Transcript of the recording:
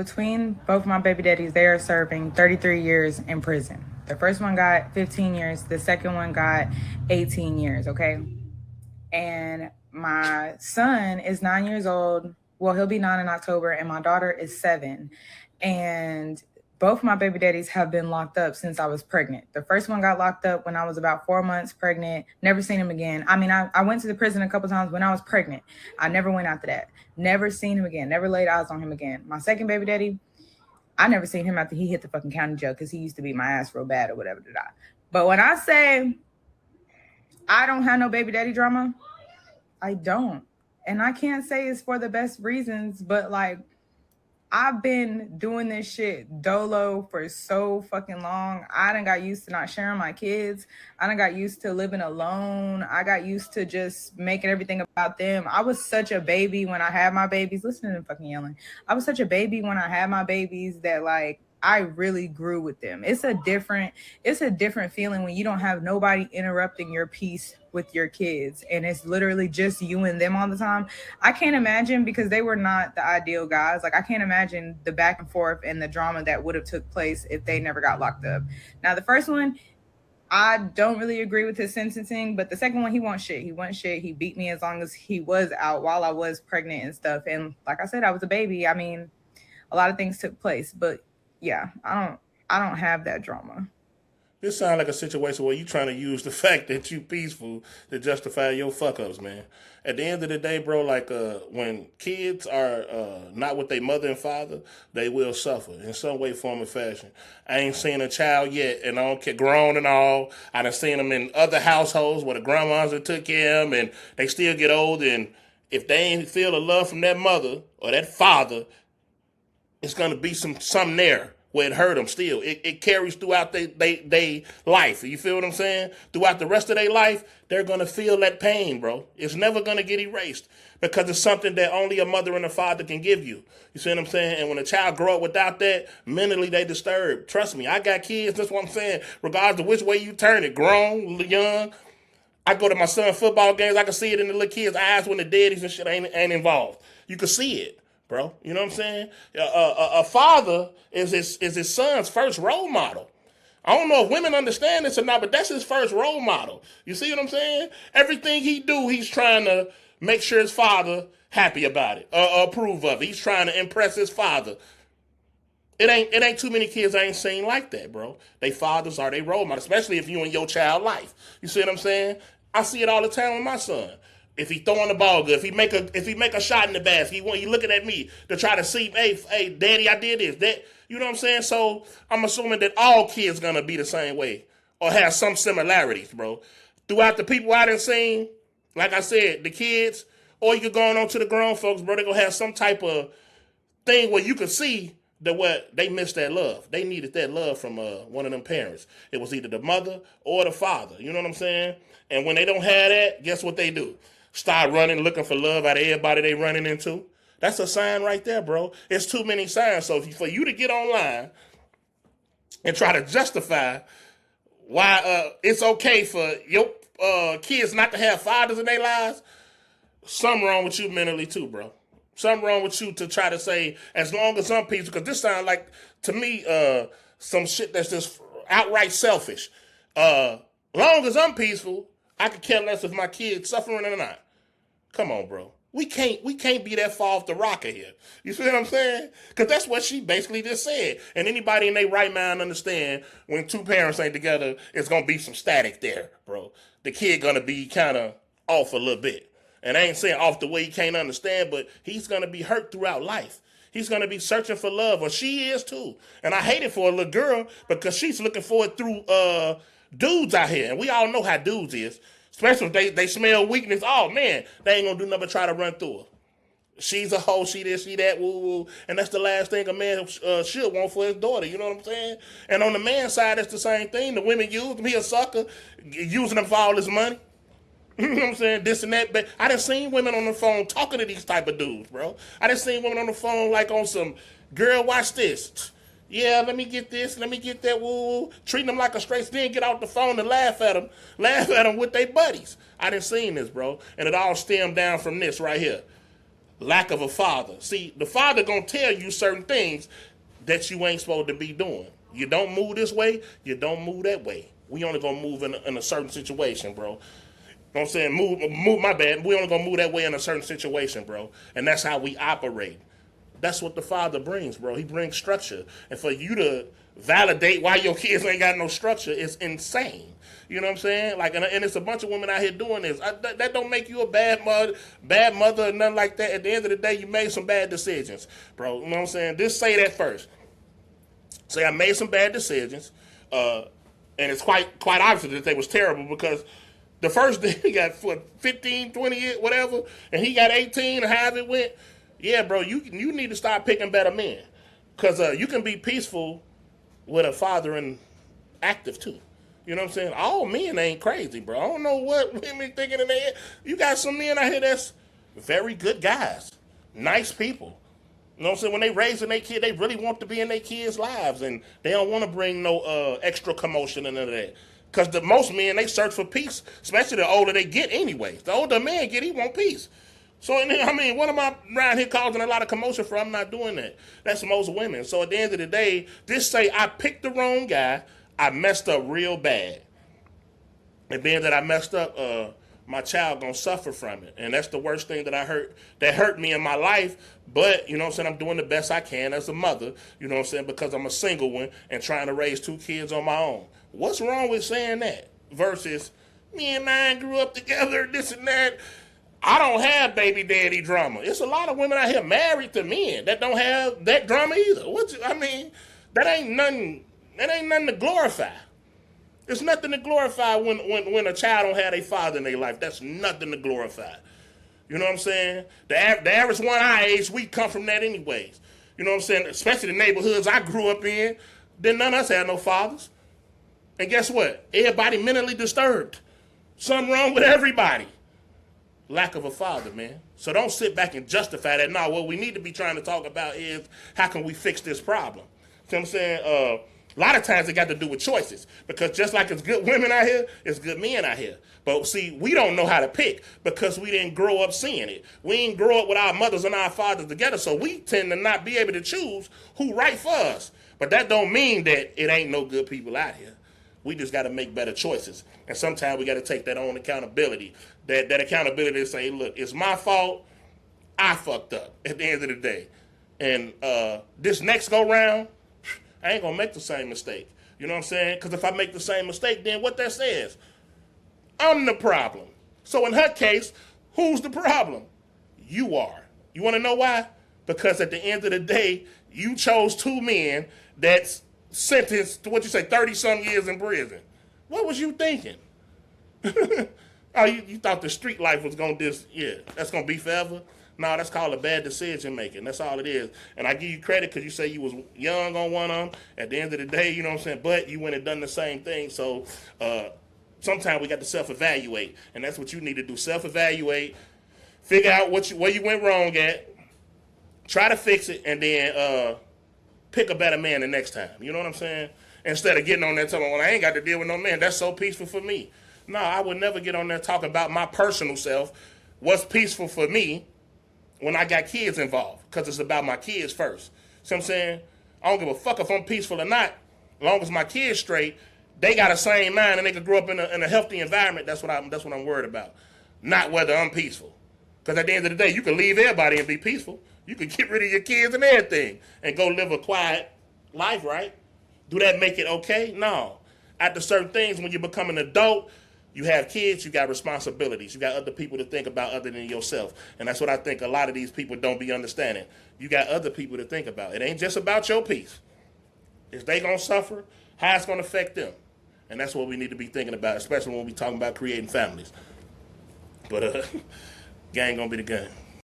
Between both my baby daddies, they are serving 33 years in prison. The first one got 15 years, the second one got 18 years, okay? And my son is 9 years old. Well, he'll be 9 in October, and my daughter is 7. And both my baby daddies have been locked up since I was pregnant. The first one got locked up when I was about 4 months pregnant. Never seen him again. I mean, I went to the prison a couple times when I was pregnant. I never went after that. Never seen him again. Never laid eyes on him again. My second baby daddy, I never seen him after he hit the fucking county jail because he used to beat my ass real bad or whatever. But when I say I don't have no baby daddy drama, I don't. And I can't say it's for the best reasons, but like I've been doing this shit dolo for so fucking long. I done got used to not sharing my kids. I done got used to living alone. I got used to just making everything about them. I was such a baby when I had my babies. Listen to them fucking yelling. I was such a baby when I had my babies that like I really grew with them. It's a different feeling when you don't have nobody interrupting your peace with your kids and it's literally just you and them all the time. I can't imagine because they were not the ideal guys. Like I can't imagine the back and forth and the drama that would have took place if they never got locked up. Now the first one, I don't really agree with his sentencing, but the second one, he wants shit. He wants shit. He beat me as long as he was out while I was pregnant and stuff. And like I said, I was a baby. I mean, a lot of things took place, but yeah, I don't have that drama. This sounds like a situation where you trying to use the fact that you peaceful to justify your fuck ups, man. At the end of the day, bro, like when kids are not with their mother and father, they will suffer in some way, form, or fashion. I ain't seen a child yet, and I don't care, grown and all. I done seen them in other households where the grandmas that took care of them, and they still get old, and if they ain't feel the love from that mother or that father, it's gonna be something there where it hurt them still. It carries throughout they life. You feel what I'm saying? Throughout the rest of their life, they're gonna feel that pain, bro. It's never gonna get erased because it's something that only a mother and a father can give you. You see what I'm saying? And when a child grow up without that, mentally they disturbed. Trust me, I got kids. That's what I'm saying. Regardless of which way you turn it, grown, young. I go to my son's football games. I can see it in the little kids' eyes when the daddies and shit ain't involved. You can see it, bro. You know what I'm saying? A father is his son's first role model. I don't know if women understand this or not, but that's his first role model. You see what I'm saying? Everything he do, he's trying to make sure his father happy about it, approve of it. He's trying to impress his father. It ain't too many kids I ain't seen like that, bro. They fathers are they role models, especially if you in your child life. You see what I'm saying? I see it all the time with my son. If he throwing the ball good, if he make a shot in the basket, he looking at me to try to see, hey, daddy, I did this. That you know what I'm saying? So I'm assuming that all kids gonna be the same way or have some similarities, bro. Throughout the people I done seen, like I said, the kids, or you could go on to the grown folks, bro, they gonna have some type of thing where you can see that what they missed that love. They needed that love from one of them parents. It was either the mother or the father. You know what I'm saying? And when they don't have that, guess what they do? Start running, looking for love out of everybody they running into. That's a sign right there, bro. It's too many signs. So for you to get online and try to justify why it's okay for your kids not to have fathers in their lives, something wrong with you mentally too, bro. Something wrong with you to try to say as long as I'm peaceful, because this sounds like to me some shit that's just outright selfish. Long as I'm peaceful, I could care less if my kid's suffering or not. Come on, bro. We can't be that far off the rocker here. You see what I'm saying? Because that's what she basically just said. And anybody in their right mind understand when two parents ain't together, it's gonna be some static there, bro. The kid gonna be kind of off a little bit. And I ain't saying off the way he can't understand, but he's gonna be hurt throughout life. He's gonna be searching for love, or she is too. And I hate it for a little girl because she's looking for it through dudes out here. And we all know how dudes is. Especially if they smell weakness. Oh, man, they ain't going to do nothing but try to run through her. She's a hoe, she this, she that, woo, woo. And that's the last thing a man should want for his daughter. You know what I'm saying? And on the man's side, it's the same thing. The women use him. He a sucker, using him for all his money. You know what I'm saying? This and that. But I done seen women on the phone talking to these type of dudes, bro. I done seen women on the phone like on some, girl, watch this. Yeah, let me get this, let me get that, woo, treating them like a straight, then get out the phone and laugh at them with their buddies. I done seen this, bro, and it all stemmed down from this right here. Lack of a father. See, the father gonna tell you certain things that you ain't supposed to be doing. You don't move this way, you don't move that way. We only gonna move in a certain situation, bro. You know what I'm saying? Move, my bad. We only gonna move that way in a certain situation, bro. And that's how we operate. That's what the father brings, bro. He brings structure. And for you to validate why your kids ain't got no structure is insane. You know what I'm saying? Like, and it's a bunch of women out here doing this. That don't make you a bad mother, or nothing like that. At the end of the day, you made some bad decisions, bro. You know what I'm saying? Just say that first. Say I made some bad decisions, and it's quite obvious that they was terrible because the first day he got 15, 20, whatever, and he got 18 or however it went. Yeah, bro, you need to start picking better men because you can be peaceful with a father and active too. You know what I'm saying? All men ain't crazy, bro. I don't know what women thinking in their head. You got some men out here that's very good guys, nice people. You know what I'm saying? When they raising their kid, they really want to be in their kids' lives, and they don't want to bring no extra commotion and none of that. Because the most men, they search for peace, especially the older they get anyway. The older a man get, he want peace. So, I mean, what am I around here causing a lot of commotion for? I'm not doing that. That's most women. So at the end of the day, just say I picked the wrong guy. I messed up real bad. And being that I messed up, my child gonna suffer from it. And that's the worst thing that hurt me in my life. But, you know what I'm saying, I'm doing the best I can as a mother, you know what I'm saying, because I'm a single one and trying to raise 2 kids on my own. What's wrong with saying that? Versus, me and mine grew up together, this and that. I don't have baby daddy drama. It's a lot of women out here married to men that don't have that drama either. That ain't nothing to glorify. There's nothing to glorify when a child don't have a father in their life. That's nothing to glorify. You know what I'm saying? The average one our age, we come from that anyways. You know what I'm saying? Especially the neighborhoods I grew up in, then none of us had no fathers. And guess what? Everybody mentally disturbed. Something wrong with everybody. Lack of a father, man. So don't sit back and justify that. No, what we need to be trying to talk about is how can we fix this problem? You know what I'm saying? A lot of times it got to do with choices because just like it's good women out here, it's good men out here. But see, we don't know how to pick because we didn't grow up seeing it. We didn't grow up with our mothers and our fathers together, so we tend to not be able to choose who right for us. But that don't mean that it ain't no good people out here. We just got to make better choices. And sometimes we got to take that on accountability. That accountability to say, look, it's my fault. I fucked up at the end of the day. And this next go round, I ain't going to make the same mistake. You know what I'm saying? Because if I make the same mistake, then what that says? I'm the problem. So in her case, who's the problem? You are. You want to know why? Because at the end of the day, you chose 2 men that's sentenced to 30-some years in prison. What was you thinking? Oh, you thought the street life was going to that's going to be forever? No, that's called a bad decision making. That's all it is. And I give you credit because you say you was young on one of them. At the end of the day, you know what I'm saying? But you went and done the same thing. So sometimes we got to self-evaluate. And that's what you need to do. Self-evaluate. Figure out where you went wrong at. Try to fix it. And then pick a better man the next time. You know what I'm saying? Instead of getting on there talking, well, I ain't got to deal with no man. That's so peaceful for me. No, I would never get on there talking about my personal self. What's peaceful for me when I got kids involved, because it's about my kids first. See what I'm saying? I don't give a fuck if I'm peaceful or not. As long as my kids straight, they got a sane mind and they can grow up in a healthy environment. That's what I'm worried about. Not whether I'm peaceful. Because at the end of the day, you can leave everybody and be peaceful. You can get rid of your kids and everything and go live a quiet life, right? Do that make it okay? No. After certain things, when you become an adult, you have kids, you got responsibilities. You got other people to think about other than yourself. And that's what I think a lot of these people don't be understanding. You got other people to think about. It ain't just about your peace. Is they going to suffer? How it's going to affect them? And that's what we need to be thinking about, especially when we talking about creating families. But gang going to be the gang.